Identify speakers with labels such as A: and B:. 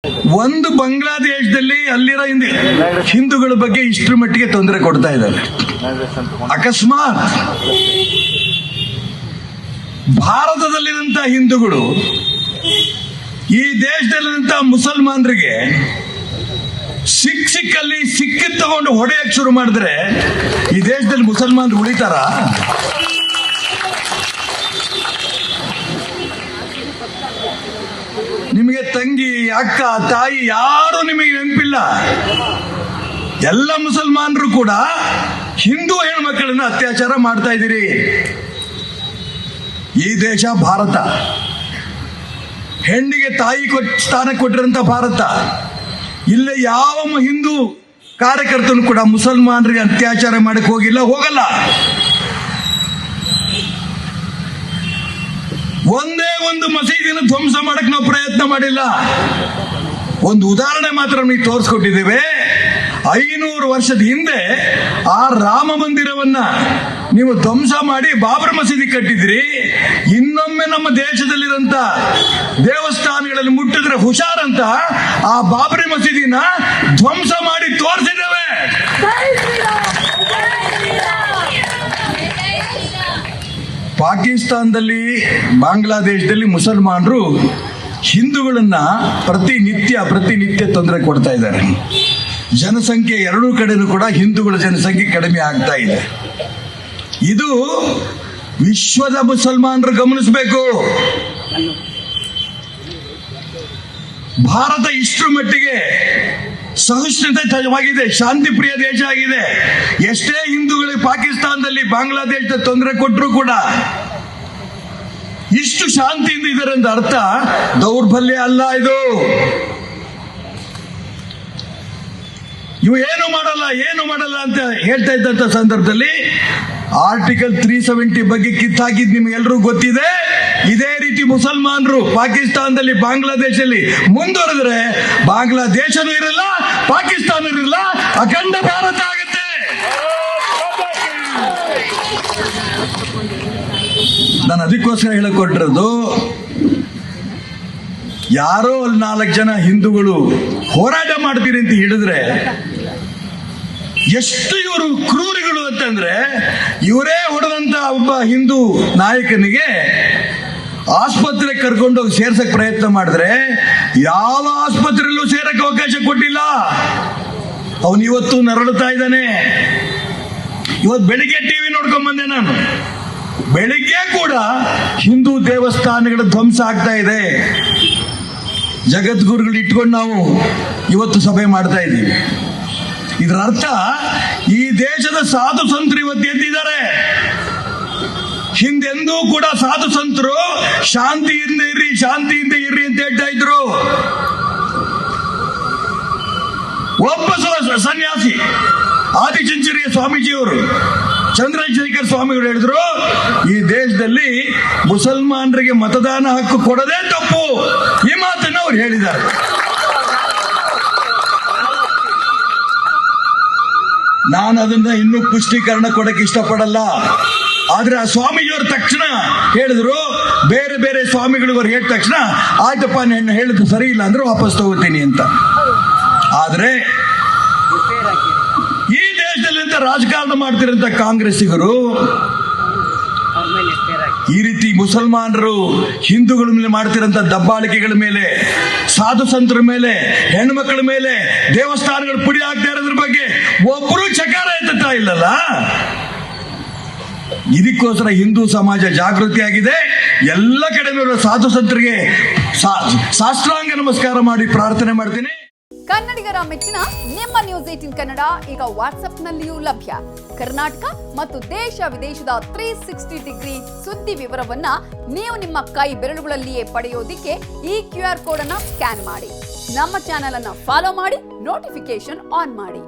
A: ಒಂದು ಬಾಂಗ್ಲಾದೇಶದಲ್ಲಿ ಅಲ್ಲಿರೋ ಹಿಂದೂಗಳ ಬಗ್ಗೆ ಇಷ್ಟರ ಮಟ್ಟಿಗೆ ತೊಂದರೆ ಕೊಡ್ತಾ ಇದ್ದಾರೆ. ಅಕಸ್ಮಾತ್ ಭಾರತದಲ್ಲಿರುವಂತ ಹಿಂದೂಗಳು ಈ ದೇಶದಲ್ಲಿರುವಂತ ಮುಸಲ್ಮಾನರಿಗೆ ಸಿಕ್ಕಲ್ಲಿ ಸಿಕ್ಕಿದ್ ತಗೊಂಡು ಹೊಡೆಯಕ್ಕೆ ಶುರು ಮಾಡಿದ್ರೆ ಈ ದೇಶದಲ್ಲಿ ಮುಸಲ್ಮಾನರು ಉಳಿತಾರ? ನಿಮಗೆ ತಂಗಿ, ಅಕ್ಕ, ತಾಯಿ ಯಾರು ನಿಮಗೆ ನೆನಪಿಲ್ಲ. ಎಲ್ಲ ಮುಸಲ್ಮಾನರು ಕೂಡ ಹಿಂದೂ ಹೆಣ್ಮಕ್ಕಳನ್ನ ಅತ್ಯಾಚಾರ ಮಾಡ್ತಾ ಇದ್ದೀರಿ. ಈ ದೇಶ ಭಾರತ, ಹೆಣ್ಣಿಗೆ ತಾಯಿ ಸ್ಥಾನ ಕೊಟ್ಟಿರಂತ ಭಾರತ. ಇಲ್ಲೇ ಯಾವ ಹಿಂದೂ ಕಾರ್ಯಕರ್ತನು ಕೂಡ ಮುಸಲ್ಮಾನರಿಗೆ ಅತ್ಯಾಚಾರ ಮಾಡಕ್ಕೆ ಹೋಗಲ್ಲ. ಒಂದೇ ಒಂದು ಮಸೀದಿನ ಧ್ವಂಸ ಮಾಡಕ್ ನಾವು ಪ್ರಯತ್ನ ಮಾಡಿಲ್ಲ. ಒಂದು ಉದಾಹರಣೆ ಮಾತ್ರ ನಮಗೆ ತೋರಿಸ್ಕೊಟ್ಟಿದ್ದೇವೆ. 500 ವರ್ಷದ ಹಿಂದೆ ಆ ರಾಮ ಮಂದಿರವನ್ನ ನೀವು ಧ್ವಂಸ ಮಾಡಿ ಬಾಬರ್ ಮಸೀದಿ ಕಟ್ಟಿದ್ರಿ. ಇನ್ನೊಮ್ಮೆ ನಮ್ಮ ದೇಶದಲ್ಲಿರಂತ ದೇವಸ್ಥಾನಗಳಲ್ಲಿ ಮುಟ್ಟಿದ್ರೆ ಹುಷಾರಂತ ಆ ಬಾಬರಿ ಮಸೀದಿನ ಧ್ವಂಸ ಮಾಡಿ ತೋರಿಸಿದ್ದೇವೆ. ಪಾಕಿಸ್ತಾನದಲ್ಲಿ, ಬಾಂಗ್ಲಾದೇಶದಲ್ಲಿ ಮುಸಲ್ಮಾನರು ಹಿಂದೂಗಳನ್ನ ಪ್ರತಿನಿತ್ಯ ತೊಂದರೆ ಕೊಡ್ತಾ ಇದ್ದಾರೆ. ಜನಸಂಖ್ಯೆ ಎರಡೂ ಕಡೆನೂ ಕೂಡ ಹಿಂದೂಗಳ ಜನಸಂಖ್ಯೆ ಕಡಿಮೆ ಆಗ್ತಾ ಇದೆ. ಇದು ವಿಶ್ವದ ಮುಸಲ್ಮಾನರು ಗಮನಿಸಬೇಕು. ಭಾರತ ಇಷ್ಟರ ಮಟ್ಟಿಗೆ ಸಹಿಷ್ಣುತೆವಾಗಿದೆ, ಶಾಂತಿಪ್ರಿಯ ದೇಶ ಆಗಿದೆ. ಎಷ್ಟೇ ಹಿಂದೂಗಳಿಗೆ ಪಾಕಿಸ್ತಾನದಲ್ಲಿ, ಬಾಂಗ್ಲಾದೇಶದಲ್ಲಿ ತೊಂದರೆ ಕೊಟ್ಟರು ಕೂಡ ಇಷ್ಟು ಶಾಂತಿಯಿಂದ ಇದ್ದಾರೆ ಅಂತ ಅರ್ಥ ದೌರ್ಬಲ್ಯ ಅಲ್ಲ. ಇವು ಏನು ಮಾಡಲ್ಲ ಅಂತ ಹೇಳ್ತಾ ಇದ್ದಂತ ಸಂದರ್ಭದಲ್ಲಿ ಆರ್ಟಿಕಲ್ 370 ಬಗ್ಗೆ ಕಿತ್ತಾಕಿದ್ ನಿಮ್ಗೆಲ್ರೂ ಗೊತ್ತಿದೆ. ಇದೇ ರೀತಿ ಮುಸಲ್ಮಾನರು ಪಾಕಿಸ್ತಾನದಲ್ಲಿ, ಬಾಂಗ್ಲಾದೇಶದಲ್ಲಿ ಮುಂದುವರೆದ್ರೆ ಬಾಂಗ್ಲಾದೇಶನೂ ಇರಲ್ಲ, ಪಾಕಿಸ್ತಾನ ಇರಲ್ಲ, ಅಖಂಡ ಭಾರತ ಆಗುತ್ತೆ. ನಾನು ಅದಕ್ಕೋಸ್ಕರ ಹೇಳಿಕೊಟ್ಟಿರೋದು, ಯಾರೋ ಅಲ್ಲಿ 4 ಜನ ಹಿಂದೂಗಳು ಹೋರಾಟ ಮಾಡ್ತೀರಿ ಅಂತ ಹೇಳಿದ್ರೆ ಎಷ್ಟು ಇವರು ಕ್ರೂರಿಗಳು ಅಂತಂದ್ರೆ, ಇವರೇ ಹೊಡೆದಂತ ಒಬ್ಬ ಹಿಂದೂ ನಾಯಕನಿಗೆ ಆಸ್ಪತ್ರೆಗೆ ಕರ್ಕೊಂಡೋಗಿ ಸೇರ್ಸಕ್ ಪ್ರಯತ್ನ ಮಾಡಿದ್ರೆ ಯಾವ ಆಸ್ಪತ್ರೆಯಲ್ಲೂ ಸೇರಕ್ಕೆ ಅವಕಾಶ ಕೊಟ್ಟಿಲ್ಲ. ಅವನು ಇವತ್ತು ನರಳುತ್ತಾ ಇದ್ದಾನೆ. ಇವತ್ತು ಬೆಳಿಗ್ಗೆ ಟಿವಿ ನೋಡ್ಕೊಂಡ್ ಬಂದೆ ನಾನು. ಬೆಳಿಗ್ಗೆ ಕೂಡ ಹಿಂದೂ ದೇವಸ್ಥಾನಗಳ ಧ್ವಂಸ ಆಗ್ತಾ ಇದೆ. ಜಗದ್ಗುರುಗಳು ಇಟ್ಕೊಂಡು ನಾವು ಇವತ್ತು ಸಭೆ ಮಾಡ್ತಾ ಇದ್ದೀವಿ. ಇದರ ಅರ್ಥ ಈ ದೇಶದ ಸಾಧು ಸಂತರು ಇವತ್ತು ಎದ್ದಿದ್ದಾರೆ. ಹಿಂದೆಂದೂ ಕೂಡ ಸಾಧು ಸಂತರು ಶಾಂತಿಯಿಂದ ಇರ್ರಿ ಅಂತ ಹೇಳ್ತಾ ಇದ್ರು. ಒಬ್ಬ ಸನ್ಯಾಸಿ ಆದಿಚುಂಚನಗಿರಿ ಸ್ವಾಮೀಜಿಯವರು, ಚಂದ್ರಶೇಖರ್ ಸ್ವಾಮಿಗಳು ಹೇಳಿದ್ರು, ಈ ದೇಶದಲ್ಲಿ ಮುಸಲ್ಮಾನರಿಗೆ ಮತದಾನ ಹಕ್ಕು ಕೊಡೋದೇ ತಪ್ಪು. ಈ ಮಾತನ್ನು ಅವ್ರು ಹೇಳಿದ್ದಾರೆ. ನಾನು ಅದನ್ನ ಇನ್ನೂ ಪುಷ್ಟೀಕರಣ ಕೊಡಕ್ಕೆ ಇಷ್ಟಪಡಲ್ಲ. ಆದ್ರೆ ಆ ಸ್ವಾಮೀಜಿಯವರು ತಕ್ಷಣ ಹೇಳಿದ್ರು, ಬೇರೆ ಸ್ವಾಮಿಗಳು ಹೇಳಿದ ತಕ್ಷಣ ಆಯ್ತಪ್ಪ, ನಾನು ಹೇಳಿದ್ದು ಸರಿ ಇಲ್ಲ ಅಂದ್ರೆ ವಾಪಸ್ ತಗೋತೀನಿ ಅಂತ. ಆದ್ರೆ ಈ ದೇಶದಲ್ಲಿ ರಾಜಕಾರಣ ಮಾಡ್ತಿರಂತ ಕಾಂಗ್ರೆಸ್ಸಿಗರು ಈ ರೀತಿ ಮುಸಲ್ಮಾನರು ಹಿಂದೂಗಳ ಮೇಲೆ ಮಾಡ್ತಿರಂತ ದಬ್ಬಾಳಿಕೆಗಳ ಮೇಲೆ, ಸಾಧು ಸಂತರ ಮೇಲೆ, ಹೆಣ್ಮಕ್ಳ ಮೇಲೆ, ದೇವಸ್ಥಾನಗಳು ಪುಡಿ ಆಗ್ತಾ ಇರೋದ್ರ ಬಗ್ಗೆ ಒಬ್ಬರು ಚಕಾರ ಎತ್ತುತ್ತಾ ಇಲ್ಲಲ್ಲ. ಇದಕ್ಕೋಸ್ಕರ ಹಿಂದೂ ಸಮಾಜ ಜಾಗೃತಿ ಆಗಿದೆ. ಎಲ್ಲ ಕಡೆ ಸಾಧು ಸಂತರಿಗೆ ಸಾಷ್ಟಾಂಗ ನಮಸ್ಕಾರ ಮಾಡಿ ಪ್ರಾರ್ಥನೆ ಮಾಡ್ತೀನಿ.
B: ಕನ್ನಡಿಗರ ಮೆಚ್ಚಿನ ನಿಮ್ಮ ನ್ಯೂಸ್ 18 ಕನ್ನಡ ಈಗ ವಾಟ್ಸ್ಆಪ್ನಲ್ಲಿಯೂ ಲಭ್ಯ. ಕರ್ನಾಟಕ ಮತ್ತು ದೇಶ ವಿದೇಶದ 360 ಡಿಗ್ರಿ ಸುದ್ದಿ ವಿವರವನ್ನ ನೀವು ನಿಮ್ಮ ಕೈ ಬೆರಳುಗಳಲ್ಲಿಯೇ ಪಡೆಯೋದಿಕ್ಕೆ ಈ QR ಕೋಡ್ ಅನ್ನ ಸ್ಕ್ಯಾನ್ ಮಾಡಿ. ನಮ್ಮ ಚಾನೆಲ್ ಅನ್ನ ಫಾಲೋ ಮಾಡಿ, ನೋಟಿಫಿಕೇಶನ್ ಆನ್ ಮಾಡಿ.